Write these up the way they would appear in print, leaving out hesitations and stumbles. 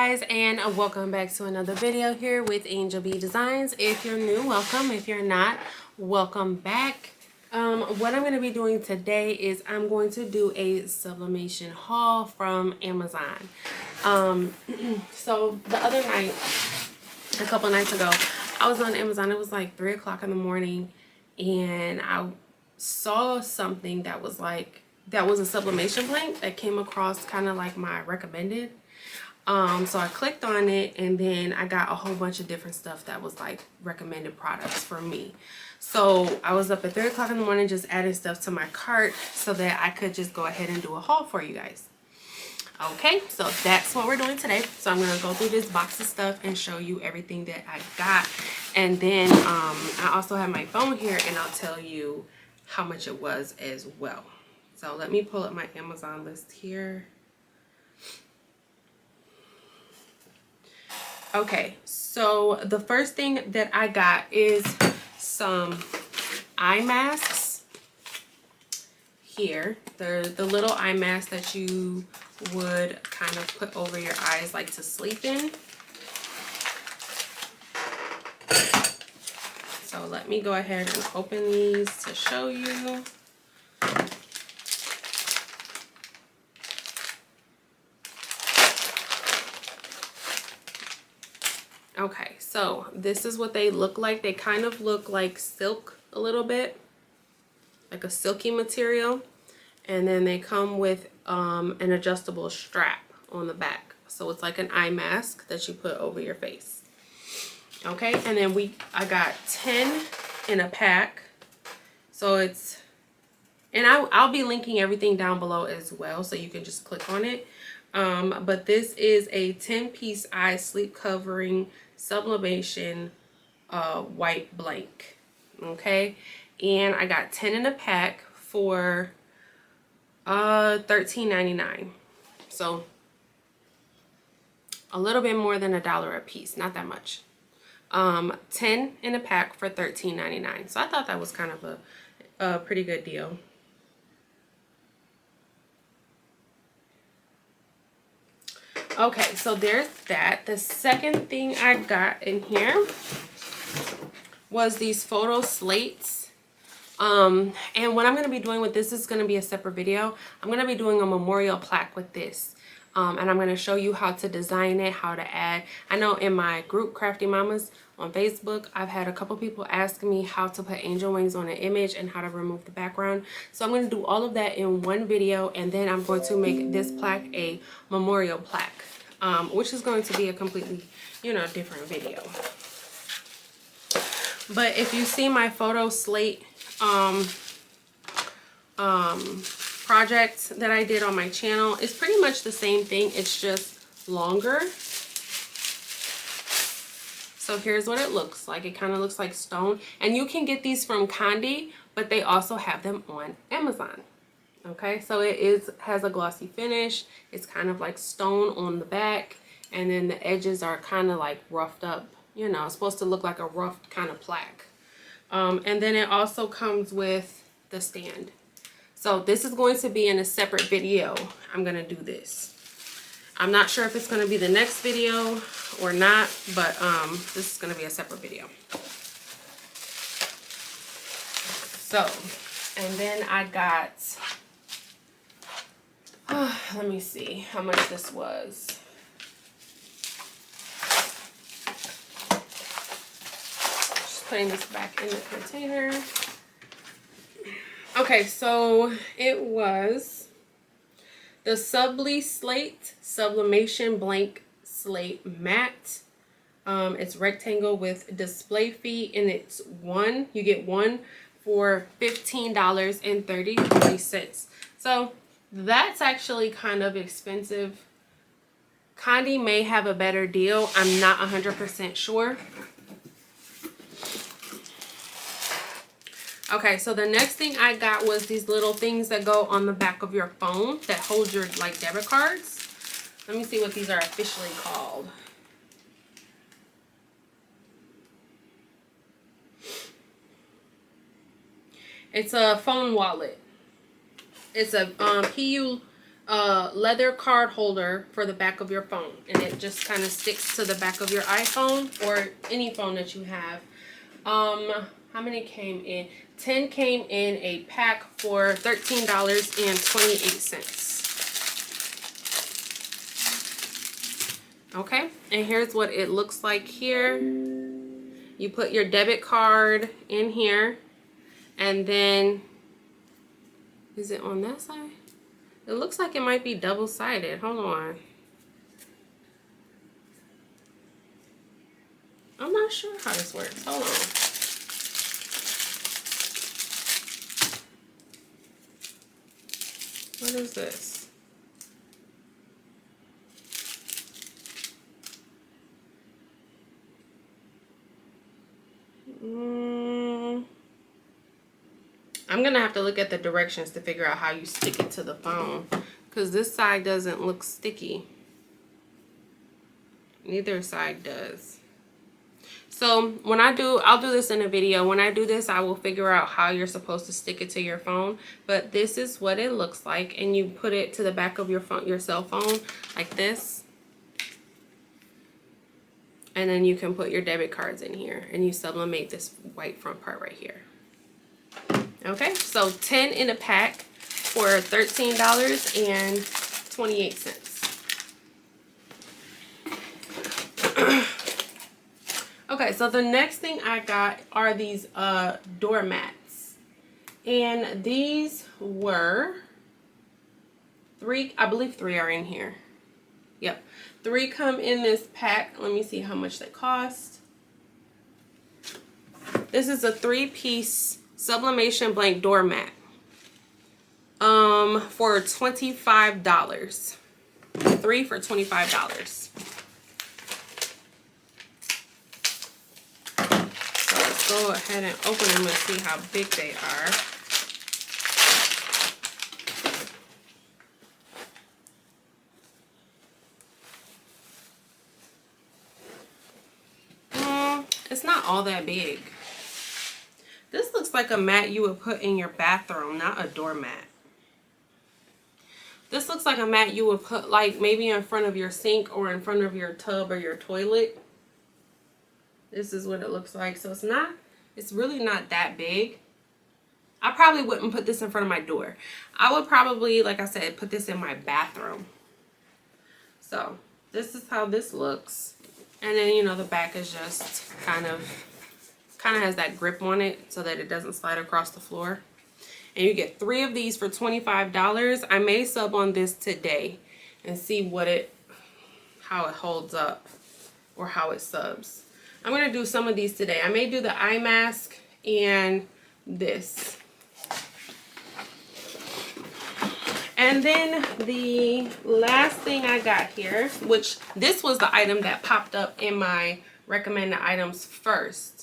guys, and welcome back to another video here with Angel B Designs. If you're new, welcome. If you're not, welcome back. What I'm going to be doing today is I'm going to do a sublimation haul from Amazon. So the other night, a couple nights ago, I was on Amazon. It was like 3 o'clock in the morning, and I saw something that was a sublimation blank that came across kind of like my recommended. So I clicked on it, and then I got a whole bunch of different stuff that was like recommended products for me. So I was up at 3 o'clock in the morning just adding stuff to my cart so that I could just go ahead and do a haul for you guys. Okay, so that's what we're doing today. So I'm gonna go through this box of stuff and show you everything that I got, and then I also have my phone here, and I'll tell you how much it was as well. So let me pull up my Amazon list here. Okay, so the first thing that I got is some eye masks here. They're the little eye masks that you would kind of put over your eyes like to sleep in. So let me go ahead and open these to show you. Okay, so this is what they look like. They kind of look like silk a little bit, like a silky material. And then they come with an adjustable strap on the back. So it's like an eye mask that you put over your face. Okay, and then I got 10 in a pack. So it's, and I'll be linking everything down below as well, so you can just click on it. But this is a 10-piece eye sleep covering sublimation white blank. Okay, and I got 10 in a pack for $13.99. So a little bit more than $1 a piece, not that much. 10 in a pack for $13.99. So I thought that was kind of a pretty good deal. Okay, so there's that. The second thing I got in here was these photo slates. And what I'm going to be doing with this is going to be a separate video. I'm going to be doing a memorial plaque with this. And I'm going to show you how to design it, how to add. I know in my group, Crafty Mamas, on Facebook, I've had a couple people ask me how to put angel wings on an image and how to remove the background. So I'm going to do all of that in one video, and then I'm going to make this plaque a memorial plaque, which is going to be a completely, different video. But if you see my photo slate project that I did on my channel, it's pretty much the same thing. It's just longer. So here's what it looks like. It kind of looks like stone, and you can get these from Condi, but they also have them on Amazon. Okay, so it has a glossy finish. It's kind of like stone on the back, and then the edges are kind of like roughed up. It's supposed to look like a rough kind of plaque. And then it also comes with the stand. So this is going to be in a separate video. I'm going to do this. I'm not sure if it's going to be the next video or not, but this is going to be a separate video. So, and then I got, let me see how much this was. Just putting this back in the container. Okay, so it was the Slate Sublimation Blank Slate Matte. It's rectangle with display feet, and it's one. You get one for $15.33. So that's actually kind of expensive. Condi may have a better deal. I'm not 100% sure. Okay, so the next thing I got was these little things that go on the back of your phone that hold your like debit cards. Let me see what these are officially called. It's a phone wallet. It's a PU leather card holder for the back of your phone, and it just kind of sticks to the back of your iPhone or any phone that you have. How many came in? 10 came in a pack for $13.28. Okay, and here's what it looks like here. You put your debit card in here, and then, is it on that side? It looks like it might be double-sided. Hold on. I'm not sure how this works. Hold on. What is this? I'm gonna have to look at the directions to figure out how you stick it to the phone, because this side doesn't look sticky. Neither side does. So when I'll do this in a video. When I do this, I will figure out how you're supposed to stick it to your phone. But this is what it looks like, and you put it to the back of your phone, your cell phone, like this. And then you can put your debit cards in here, and you sublimate this white front part right here. Okay, so 10 in a pack for $13.28. Okay, so the next thing I got are these doormats. And these were I believe 3 are in here. Yep, 3 come in this pack. Let me see how much they cost. This is a 3-piece sublimation blank doormat for $25. 3 for $25. So let's go ahead and open them and see how big they are. It's not all that big. This looks like a mat you would put in your bathroom, not a doormat. This looks like a mat you would put like maybe in front of your sink or in front of your tub or your toilet. This is what it looks like. So it's really not that big. I probably wouldn't put this in front of my door. I would probably, like I said, put this in my bathroom. So this is how this looks. And then, you know, the back is just kind of has that grip on it so that it doesn't slide across the floor. And you get 3 of these for $25. I may sub on this today and see how it holds up or how it subs. I'm going to do some of these today. I may do the eye mask and this. And then the last thing I got here, which this was the item that popped up in my recommended items first.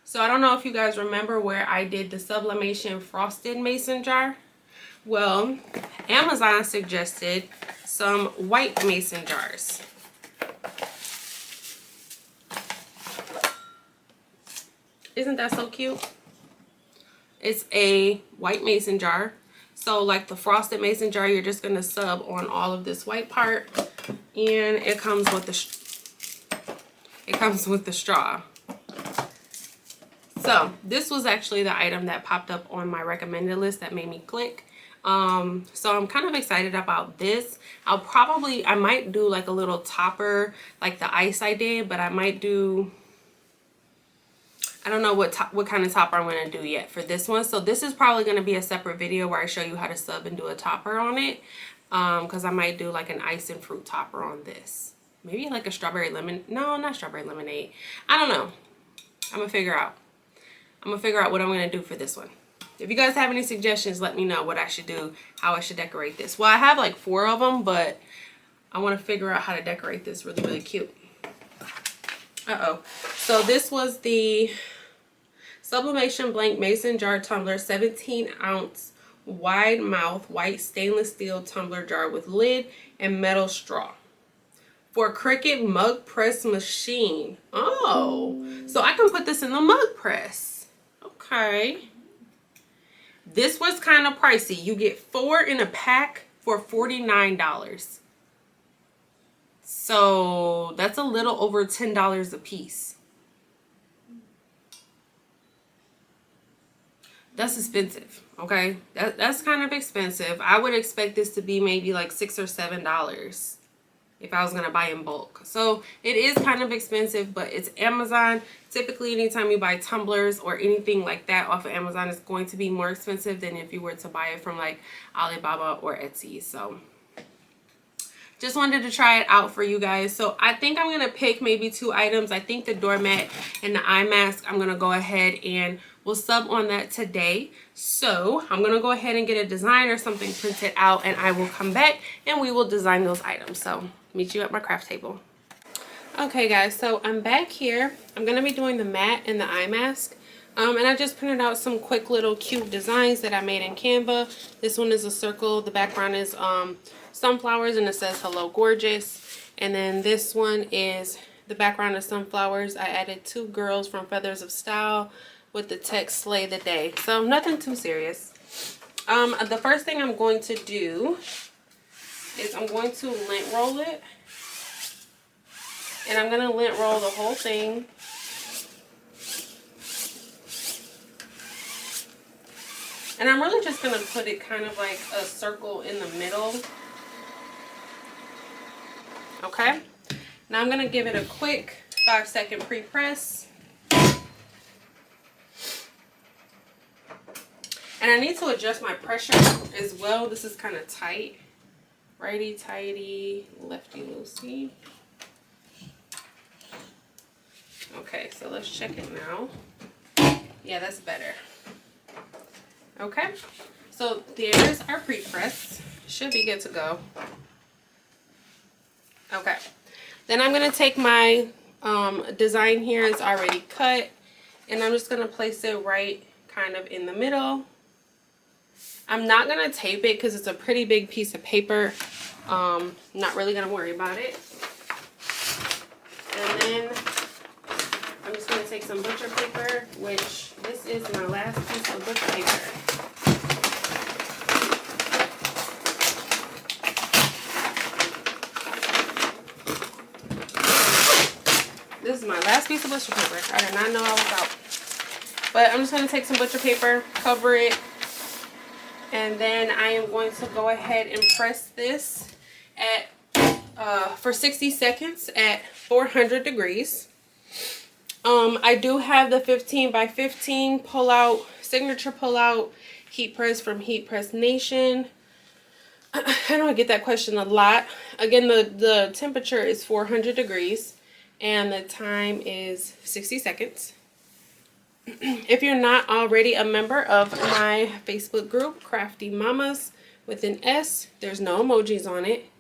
So I don't know if you guys remember where I did the sublimation frosted mason jar. Well, Amazon suggested some white mason jars. Isn't that so cute? It's a white mason jar. So like the frosted mason jar, you're just going to sub on all of this white part, and it comes with the straw. So this was actually the item that popped up on my recommended list that made me click. So I'm kind of excited about this. I might do like a little topper like the ice I did, but I might do, I don't know what kind of topper I'm going to do yet for this one. So this is probably going to be a separate video where I show you how to sub and do a topper on it. Because I might do like an ice and fruit topper on this. Maybe like a strawberry lemon. No, not strawberry lemonade. I don't know. I'm going to figure out what I'm going to do for this one. If you guys have any suggestions, let me know what I should do, how I should decorate this. Well, I have like 4 of them, but I want to figure out how to decorate this really, really cute. So this was the Sublimation Blank Mason Jar Tumbler 17-ounce wide mouth white stainless steel tumbler jar with lid and metal straw for Cricut mug press machine. Oh, so I can put this in the mug press. Okay. This was kind of pricey. You get 4 in a pack for $49. So that's a little over $10 a piece. That's expensive, okay? That's kind of expensive. I would expect this to be maybe like $6 or $7 if I was gonna buy in bulk. So it is kind of expensive, but it's Amazon. Typically, anytime you buy tumblers or anything like that off of Amazon, it's going to be more expensive than if you were to buy it from like Alibaba or Etsy. So just wanted to try it out for you guys. So I think I'm gonna pick maybe 2 items. I think the doormat and the eye mask, I'm gonna go ahead and we'll sub on that today. So I'm gonna go ahead and get a design or something printed out, and I will come back and we will design those items. So meet you at my craft table. Okay guys, so I'm back here. I'm gonna be doing the mat and the eye mask. And I just printed out some quick little cute designs that I made in Canva. This one is a circle. The background is sunflowers, and it says hello gorgeous. And then this one is the background of sunflowers. I added 2 girls from Feathers of Style with the text slay the day. So nothing too serious. The first thing I'm going to do is I'm going to lint roll it, and I'm going to lint roll the whole thing. And I'm really just going to put it kind of like a circle in the middle. Okay. Now I'm going to give it a quick 5-second pre-press. And I need to adjust my pressure as well. This is kind of tight. Righty tighty, lefty loosey. Okay, so let's check it now. Yeah, that's better. Okay, so there's our pre-press. Should be good to go. Okay, then I'm gonna take my design here. It's already cut, and I'm just gonna place it right kind of in the middle. I'm not gonna tape it because it's a pretty big piece of paper. Not really gonna worry about it. And then I'm just gonna take some butcher paper, which this is my last piece of butcher paper. This is my last piece of butcher paper. I did not know I was out. But I'm just going to take some butcher paper, cover it, and then I am going to go ahead and press this at for 60 seconds at 400 degrees. I do have the 15 by 15 pull-out, signature pull-out heat press from Heat Press Nation. I know I get that question a lot. Again, the temperature is 400 degrees. And the time is 60 seconds. If you're not already a member of my Facebook group, Crafty Mamas with an S, there's no emojis on it.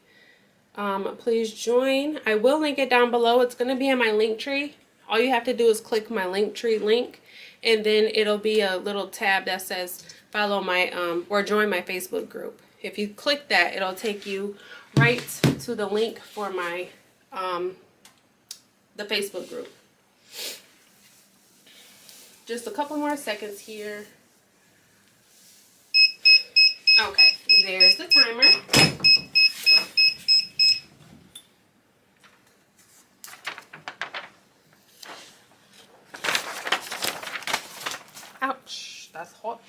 Please join. I will link it down below. It's going to be in my link tree. All you have to do is click my link tree link, and then it'll be a little tab that says follow my or join my Facebook group. If you click that, it'll take you right to the link for my the Facebook group. Just a couple more seconds here. Okay, there's the timer. Ouch, that's hot.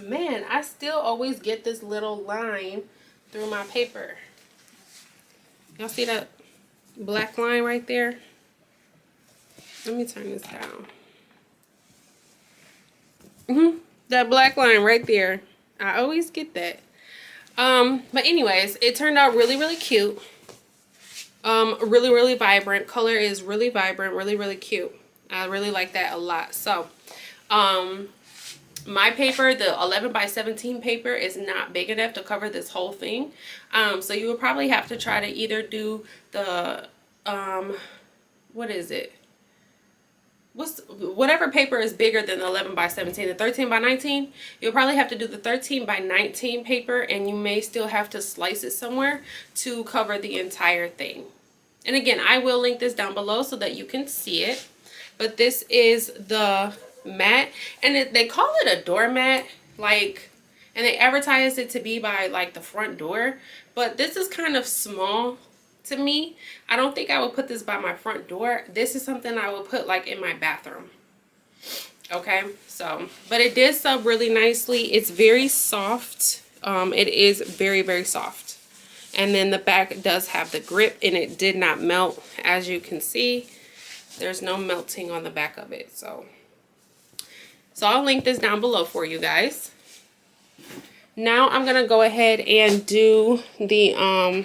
Man, I still always get this little line through my paper. Y'all see that black line right there? Let me turn this down. That black line right there. I always get that. But anyways, it turned out really, really cute. Really, really vibrant. Color is really vibrant, really, really cute. I really like that a lot. So, my paper, the 11 by 17 paper, is not big enough to cover this whole thing. So you would probably have to try to either do the, what is it? Whatever paper is bigger than the 11 by 17, the 13 by 19, you'll probably have to do the 13 by 19 paper, and you may still have to slice it somewhere to cover the entire thing. And again, I will link this down below so that you can see it. But this is the mat, and they call it a doormat. Like, And they advertised it to be by like the front door, but this is kind of small to me. I don't think I would put this by my front door. This is something I would put like in my bathroom. Okay, so, but it did sub really nicely. It's very soft. It is very, very soft. And then the back does have the grip, and it did not melt. As you can see, there's no melting on the back of it. So I'll link this down below for you guys. Now I'm going to go ahead and do the eye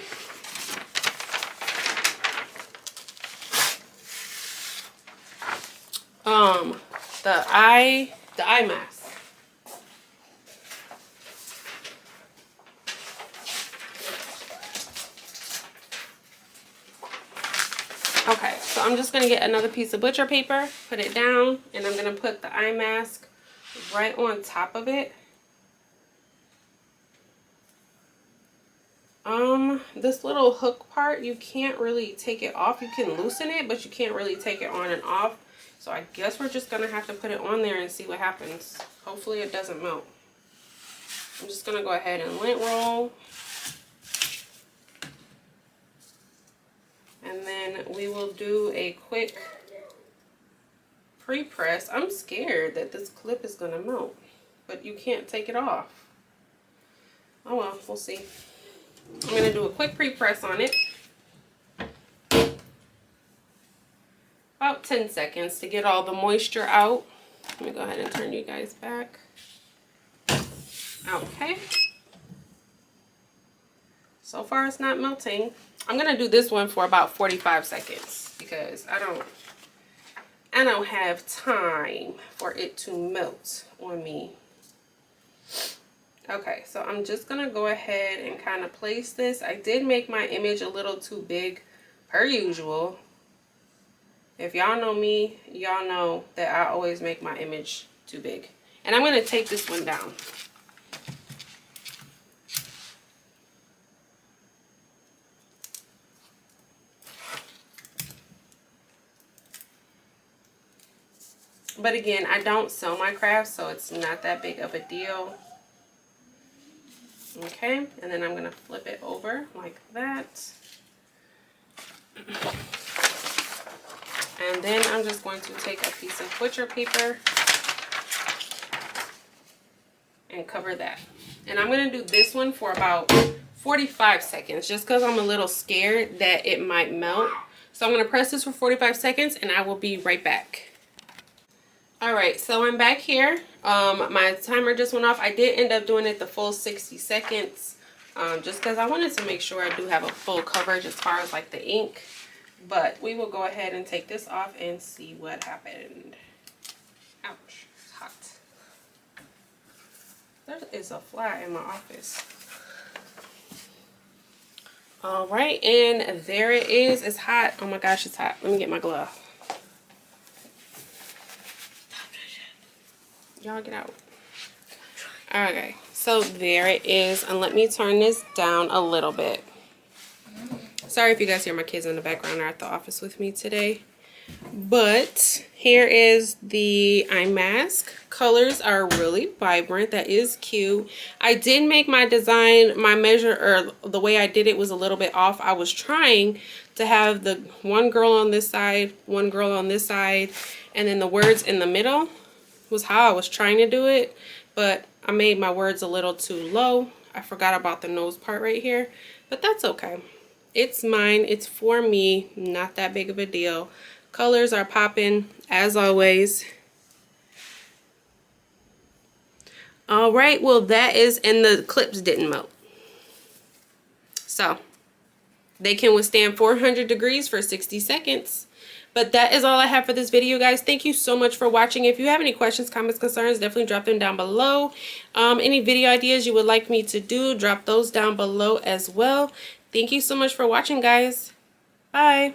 mask. Okay, so I'm just going to get another piece of butcher paper, put it down, and I'm going to put the eye mask right on top of it. This little hook part, you can't really take it off. You can loosen it, but you can't really take it on and off. So I guess we're just going to have to put it on there and see what happens. Hopefully it doesn't melt. I'm just going to go ahead and lint roll. And then we will do a quick pre-press. I'm scared that this clip is going to melt, but you can't take it off. Oh well, we'll see. I'm going to do a quick pre-press on it. About 10 seconds to get all the moisture out. Let me go ahead and turn you guys back. Okay. So far it's not melting. I'm going to do this one for about 45 seconds because I don't have time for it to melt on me. Okay, so I'm just going to go ahead and kind of place this. I did make my image a little too big per usual. If y'all know me, y'all know that I always make my image too big. And I'm going to take this one down. But again, I don't sell my crafts, so it's not that big of a deal. Okay, and then I'm going to flip it over like that. And then I'm just going to take a piece of butcher paper and cover that. And I'm going to do this one for about 45 seconds just because I'm a little scared that it might melt. So I'm going to press this for 45 seconds and I will be right back. Alright, so I'm back here. My timer just went off. I did end up doing it the full 60 seconds just because I wanted to make sure I do have a full coverage as far as like the ink. But we will go ahead and take this off and see what happened. Ouch, it's hot. There is a fly in my office. Alright, and there it is. It's hot. Oh my gosh, it's hot. Let me get my glove. Y'all get out. Okay, so there it is. And let me turn this down a little bit. Sorry if you guys hear my kids in the background. They're at the office with me today. But here is the eye mask. Colors are really vibrant. That is cute. I did make my design, my measure, or the way I did it was a little bit off. I was trying to have the one girl on this side, one girl on this side, and then the words in the middle was how I was trying to do it. But I made my words a little too low. I forgot about the nose part right here. But that's okay. It's mine. It's for me. Not that big of a deal. Colors are popping as always. All right, well that is, and the clips didn't melt. So they can withstand 400 degrees for 60 seconds. But that is all I have for this video, guys. Thank you so much for watching. If you have any questions, comments, concerns, definitely drop them down below. Any video ideas you would like me to do, drop those down below as well. Thank you so much for watching, guys. Bye.